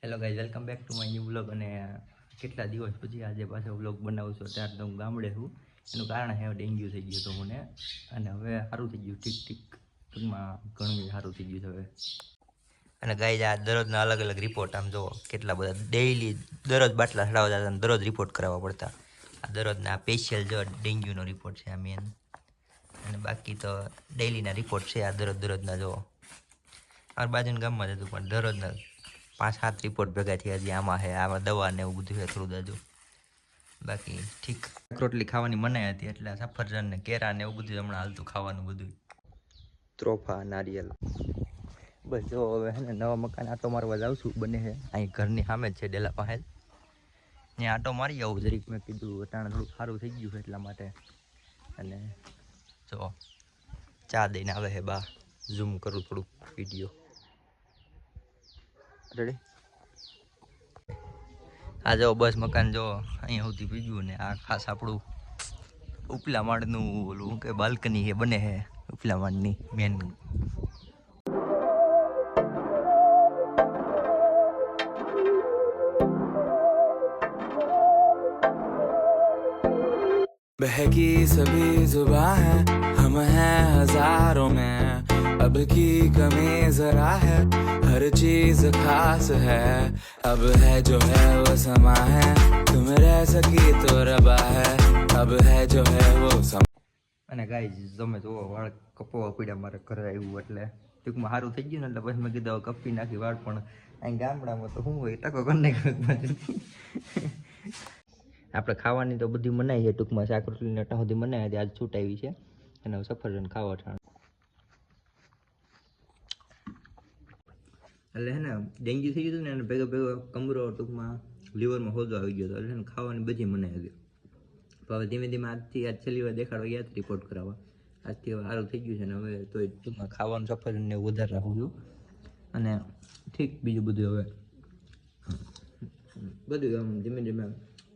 Hello guys, welcome back to my new vlog. અને કેટલા દિવસ પછી આજે પાછો વ્લોગ બનાવું છું. ત્યારે તો હું ગામડે છું. એનું કારણ છે ડેન્ગ્યુ થઈ ગયું હતું મને, અને હવે સારું થઈ ગયું, ઠીક ટૂંકમાં ઘણું સારું થઈ ગયું છે હવે. અને ગાઈઝ, આ દરરોજના અલગ અલગ રિપોર્ટ આમ જુઓ, કેટલા બધા ડેઈલી દરરોજ બાટલા ચડાવતા હતા અને દરરોજ રિપોર્ટ કરાવવા પડતા. આ દરરોજના સ્પેશિયલ જો ડેન્ગ્યુનો રિપોર્ટ છે આ મેન, અને બાકી તો ડેઈલીના રિપોર્ટ છે આ દરરોજના જુઓ. અમારા બાજુના ગામમાં જ હતું, પણ દરરોજના 5-7 રિપોર્ટ ભેગા થયા હજી આમાં છે, આમાં દવા ને એવું બધું છે થોડું દાદુ. બાકી ઠીક. રોટલી ખાવાની મનાઈ હતી એટલે સફરજન ને કેરા ને એવું બધું હમણાં હાલતું ખાવાનું બધું. ત્રોફા નારિયેલ બસ જો હવે છે ને નવા મકાન આટો મારવા જાઉં છું, બને છે અહીં ઘરની સામે જ છે ડેલા પાસે. ત્યાં આટો મારી આવું જરીક, મેં કીધું અટાણે થોડુંક સારું થઈ ગયું છે એટલા માટે. અને જો ચા દઈને આવે છે બા, ઝૂમ કરું થોડુંક વિડીયો. રેડી? આ જો બસ મકાન જો અહીંયા સુધી પીગ્યું, ને આ ખાસ આપણું ઉપલા માળનું ઓલું કે બાલ્કની છે બને છે ઉપલા માળની મેન. बहकी सभी जुबां है, हम हैं हजारों में, अब की कमी जरा है, हर चीज खास है, अब है जो है वो समा है, तुम रह सकी तो रबा है, अब है जो है वो समा. અને ગાઈઝ તમે જુઓ, વાળ કપવા પીડ્યા મારે ઘરે આવ્યું એટલે ટૂંકમાં સારું થઈ ગયું ને, એટલે પછી મેં કીધું કપી નાખી વાળ. પણ અહીં ગામડામાં તો શું હોય, ટકો કરી નાખ્યો. આપણે ખાવાની તો બધી મનાઈ છે ટૂંકમાં, શાક રોટલીને અટા સુધી મનાઈ હતી, આજ છૂટ આવી છે. અને સફરજન ખાવા ઠાણ એટલે હે ને ડેન્ગ્યુ થઈ ગયું હતું ને, એને ભેગો ભેગો કમરો ટૂંકમાં લીવરમાં હોજો આવી ગયો હતો, એટલે ખાવાની બધી મનાઈ હતી. હવે ધીમે ધીમે આજથી આજ છેલ્લી વાર દેખાડવા ગયા રિપોર્ટ કરાવવા, આજથી હવે સારું થઈ ગયું છે. ને હવે તો ટૂંકમાં ખાવાનું સફરજન ને વધારે રાખું છું. અને ઠીક બીજું બધું હવે બધું આમ ધીમે ધીમે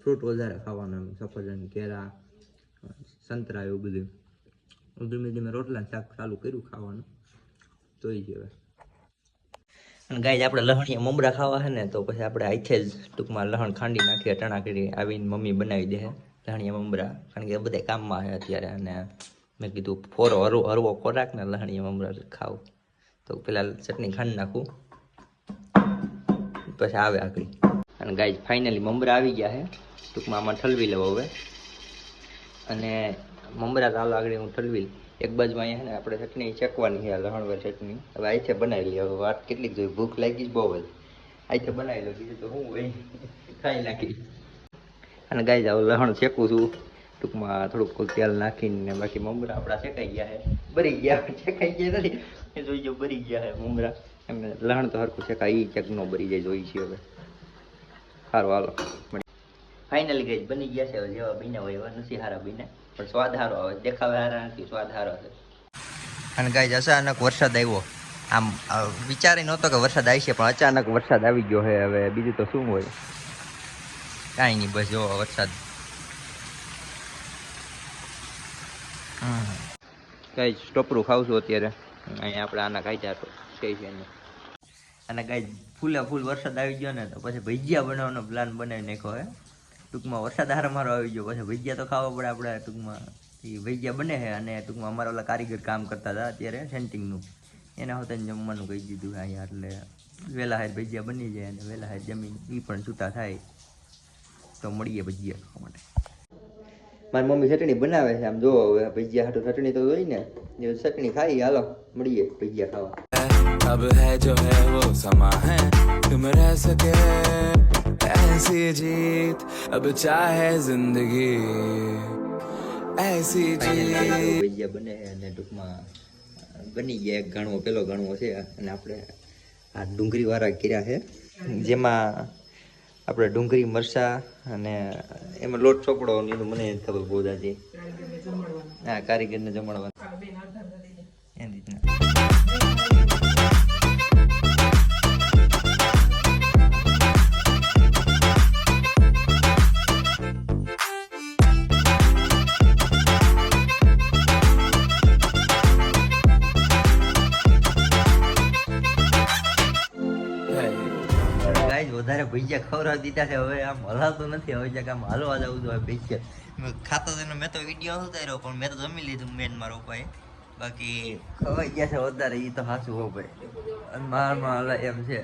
ફ્રૂટ વધારે ખાવાનું, સફરજન કેળા સંતરા એવું બધું. ધીમે ધીમે રોટલા શાક ચાલુ કર્યું ખાવાનું, તો જ હવે. અને ગાય આપણે લહણીયા મમરા ખાવા છે ને, તો પછી આપણે આઈથે જ ટૂંકમાં લહણ ખાંડી નાખીએ, ટણા કરી આવીને મમ્મી બનાવી દે લહણીયા મમરા, કારણ કે બધા કામમાં છે અત્યારે. અને મેં કીધું હરવો ખોરાક ને લહણીયા મમરા ખાવ, તો પેલા ચટણી ખાંડી નાખું પછી આવે આગળ. અને ગાય ફાઇનલી મમરા આવી ગયા છે, ટૂંકમાં આમાં ઠલવી લેવો હવે. અને મમરા ચાલો આગળ હું ઠલવી. એક બાજુ અહીંયા છે ને આપણે ચટણી શેકવાની છે, લહણવાર ચટણી હવે આઈથે બનાવી લઈએ. હવે વાત કેટલીક જોઈ, ભૂખ લાગી જ બહુ જ, આઈથે બનાવી લો, બીજું તો હું હોય ખાઈ નાખી. અને ગાય જાવ લહણ શેકું છું ટૂંકમાં થોડુંક તેલ નાખીને. બાકી મમરા આપણા શેકાઈ ગયા છે, બરી ગયા, શેકાઈ ગયા નથી જોઈ જો, બરી ગયા છે મમરા. એમને લહણ તો હરખું શેકાય, એ ચેક નો બરી જાય જોઈ છે હવે. સારું હાલો, ફાઇનલી ગઈ બની ગયા છે. હવે જેવા બન્યા હોય એવા નથી સારા બન્યા, પણ સ્વાદ સારો આવે, દેખાવે સારા નથી, સ્વાદ સારો છે. અને ગાય અચાનક વરસાદ આવ્યો, આમ વિચારી નહોતો કે વરસાદ આવશે, પણ અચાનક વરસાદ આવી ગયો છે. હવે બીજું તો શું હોય, કાંઈ નહીં, બસ જો વરસાદ. કઈ ટોપરું ખાવ છું અત્યારે, અહીંયા આપણે આના કાઢ્યા તો છે. અને ગાય ફૂલ વરસાદ આવી ગયો ને, તો પછી ભજીયા બનાવવાનો પ્લાન બનાવી નાખ્યો હે. ટૂંકમાં વરસાદ હારે મારો આવી ગયો, પછી ભજીયા તો ખાવા પડે આપણે. ટૂંકમાં એ ભજીયા બને છે. અને ટૂંકમાં અમારા ઓલા કારીગર કામ કરતા હતા અત્યારે સેન્ટિંગનું, એના હોતે જમવાનું કહી દીધું અહીંયા, એટલે વહેલા હાર ભજીયા બની જાય અને વહેલા હાર જમીન એ પણ છૂટા થાય, તો મળીએ ભજીયા ખાવા માટે. મારી મમ્મી ચટણી બનાવે છે, આમ જો હવે ભજીયા હાટું ચટણી તો જોઈ ને, ચટણી ખાઈ, હાલો મળીએ ભજીયા ખાવા. अब है जो है वो समा है, तुम रह सके ऐसी जीत, अब चाहे जिंदगी ऐसी जीत. ભજીયા બને અને ટૂંકમાં બની ગયા. એક ઘણવો પેલો ઘણવો છે, અને આપણે આ ડુંગળી વાળા કર્યા છે, જેમાં આપણે ડુંગળી મરચાં અને એમાં લોટ ચોપડો, એનું મને ખબર બહુ દાદી. હા, કારીગરને જમાડવાનું એની રીતના. કંઈક વધારે ભજીયા ખવડાવી દીધા છે. હવે આમ હલાતું નથી. હવે જ્યાં આમ હાલવા જવું તો ભજીયા ખાતો તો મેં તો વિડીયો ઉતાર્યો પણ મેં તો જમી લીધું મેન મારો ભાઈ. બાકી ખવાઈ ગયા છે વધારે એ તો સાચું હો ભાઈ. અને મારમાં હલા એમ છે.